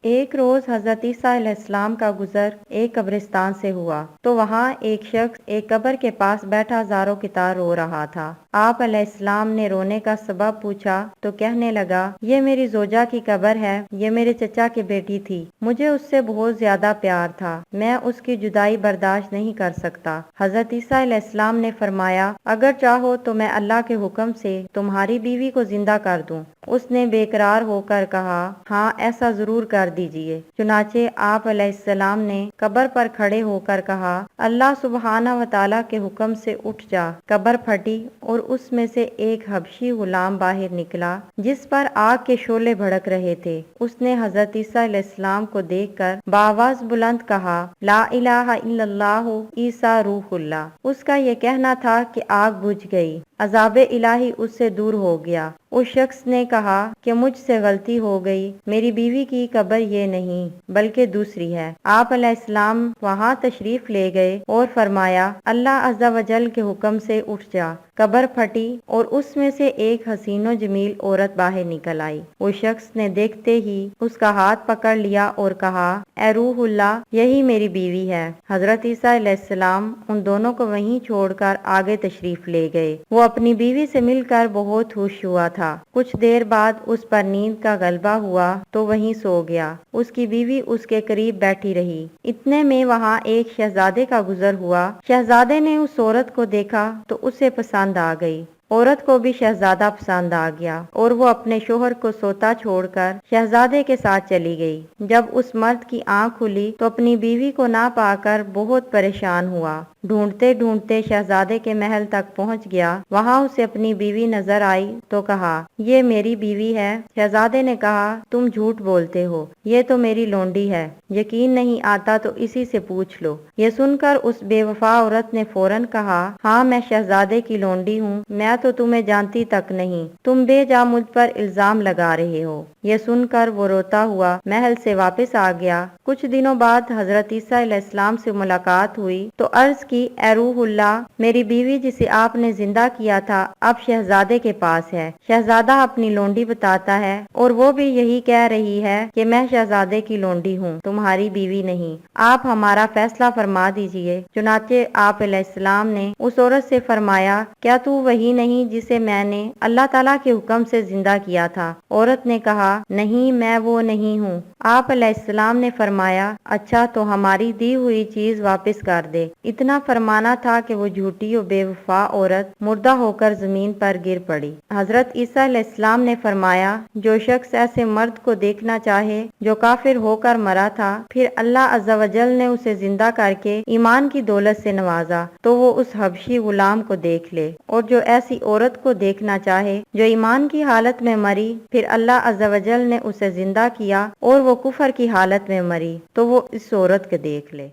ایک روز حضرت عیسیٰ علیہ السلام کا گزر ایک قبرستان سے ہوا تو وہاں ایک شخص ایک قبر کے پاس بیٹھا زاروں کی طرح رو رہا تھا۔ آپ علیہ السلام نے رونے کا سبب پوچھا تو کہنے لگا، یہ میری زوجہ کی قبر ہے، یہ میرے چچا کی بیٹی تھی، مجھے اس سے بہت زیادہ پیار تھا، میں اس کی جدائی برداشت نہیں کر سکتا۔ حضرت عیسیٰ علیہ السلام نے فرمایا، اگر چاہو تو میں اللہ کے حکم سے تمہاری بیوی کو زندہ کر دوں۔ اس نے بے قرار ہو کر کہا، ہاں ایسا ضرور کر دیجئے۔ چنانچہ آپ علیہ السلام نے قبر پر کھڑے ہو کر کہا، اللہ سبحانہ و تعالیٰ کے حکم سے اٹھ جا۔ قبر پھٹی اور اس میں سے ایک حبشی غلام باہر نکلا جس پر آگ کے شعلے بھڑک رہے تھے۔ اس نے حضرت عیسیٰ علیہ السلام کو دیکھ کر بآواز بلند کہا، لا الہ الا اللہ عیسیٰ روح اللہ۔ اس کا یہ کہنا تھا کہ آگ بجھ گئی، عذاب الہی اس سے دور ہو گیا۔ اس شخص نے کہا کہ مجھ سے غلطی ہو گئی، میری بیوی کی قبر یہ نہیں بلکہ دوسری ہے۔ آپ علیہ السلام وہاں تشریف لے گئے اور فرمایا، اللہ عز و جل کے حکم سے اٹھ جا۔ قبر پھٹی اور اس میں سے ایک حسین و جمیل عورت باہر نکل آئی۔ اس شخص نے دیکھتے ہی اس کا ہاتھ پکڑ لیا اور کہا، اے روح اللہ، یہی میری بیوی ہے۔ حضرت عیسیٰ علیہ السلام ان دونوں کو وہیں چھوڑ کر آگے تشریف لے گئے۔ وہ اپنی بیوی سے مل کر بہت خوش ہوا تھا۔ کچھ دیر بعد اس پر نیند کا غلبہ ہوا تو وہیں سو گیا۔ اس کی بیوی اس کے قریب بیٹھی رہی۔ اتنے میں وہاں ایک شہزادے کا گزر ہوا۔ شہزادے نے اس عورت کو دیکھا تو اسے پسند آ گئی۔ عورت کو بھی شہزادہ پسند آ گیا اور وہ اپنے شوہر کو سوتا چھوڑ کر شہزادے کے ساتھ چلی گئی۔ جب اس مرد کی آنکھ کھلی تو اپنی بیوی کو نہ پا کر بہت پریشان ہوا۔ ڈھونڈتے ڈھونڈتے شہزادے کے محل تک پہنچ گیا۔ وہاں اسے اپنی بیوی نظر آئی تو کہا، یہ میری بیوی ہے۔ شہزادے نے کہا، تم جھوٹ بولتے ہو، یہ تو میری لونڈی ہے، یقین نہیں آتا تو اسی سے پوچھ لو۔ یہ سن کر اس بے وفا عورت نے فوراً کہا، ہاں میں شہزادے کی لونڈی ہوں، میں تو تمہیں جانتی تک نہیں، تم بے جا مجھ پر الزام لگا رہے ہو۔ یہ سن کر وہ روتا ہوا محل سے واپس آ گیا۔ کچھ دنوں بعد حضرت عیسیٰ علیہ السلام سے ملاقات ہوئی تو عرض کی، اے روح اللہ، میری بیوی جسے آپ نے زندہ کیا تھا اب شہزادے کے پاس ہے۔ شہزادہ اپنی لونڈی بتاتا ہے اور وہ بھی یہی کہہ رہی ہے کہ میں شہزادے کی لونڈی ہوں، تمہاری بیوی نہیں، آپ ہمارا فیصلہ فرما دیجئے۔ چنانچہ آپ علیہ السلام نے اس عورت سے فرمایا، کیا تو وہی نہیں جسے میں نے اللہ تعالیٰ کے حکم سے زندہ کیا تھا؟ عورت نے کہا، نہیں میں وہ نہیں ہوں۔ آپ علیہ السلام نے فرمایا، اچھا تو ہماری دی ہوئی چیز واپس کر دے۔ اتنا فرمانا تھا کہ وہ جھوٹی و بے وفا عورت مردہ ہو کر زمین پر گر پڑی۔ حضرت عیسیٰ علیہ السلام نے فرمایا، جو شخص ایسے مرد کو دیکھنا چاہے جو کافر ہو کر مرا تھا، پھر اللہ عز و جل نے اسے زندہ کر کے ایمان کی دولت سے نوازا، تو وہ اس حبشی غلام کو دیکھ لے۔ اور جو ایسی عورت کو دیکھنا چاہے جو ایمان کی حالت میں مری، پھر اللہ عز و جل نے اسے زندہ کیا اور وہ کفر کی حالت میں مری، تو وہ اس عورت کو دیکھ لے۔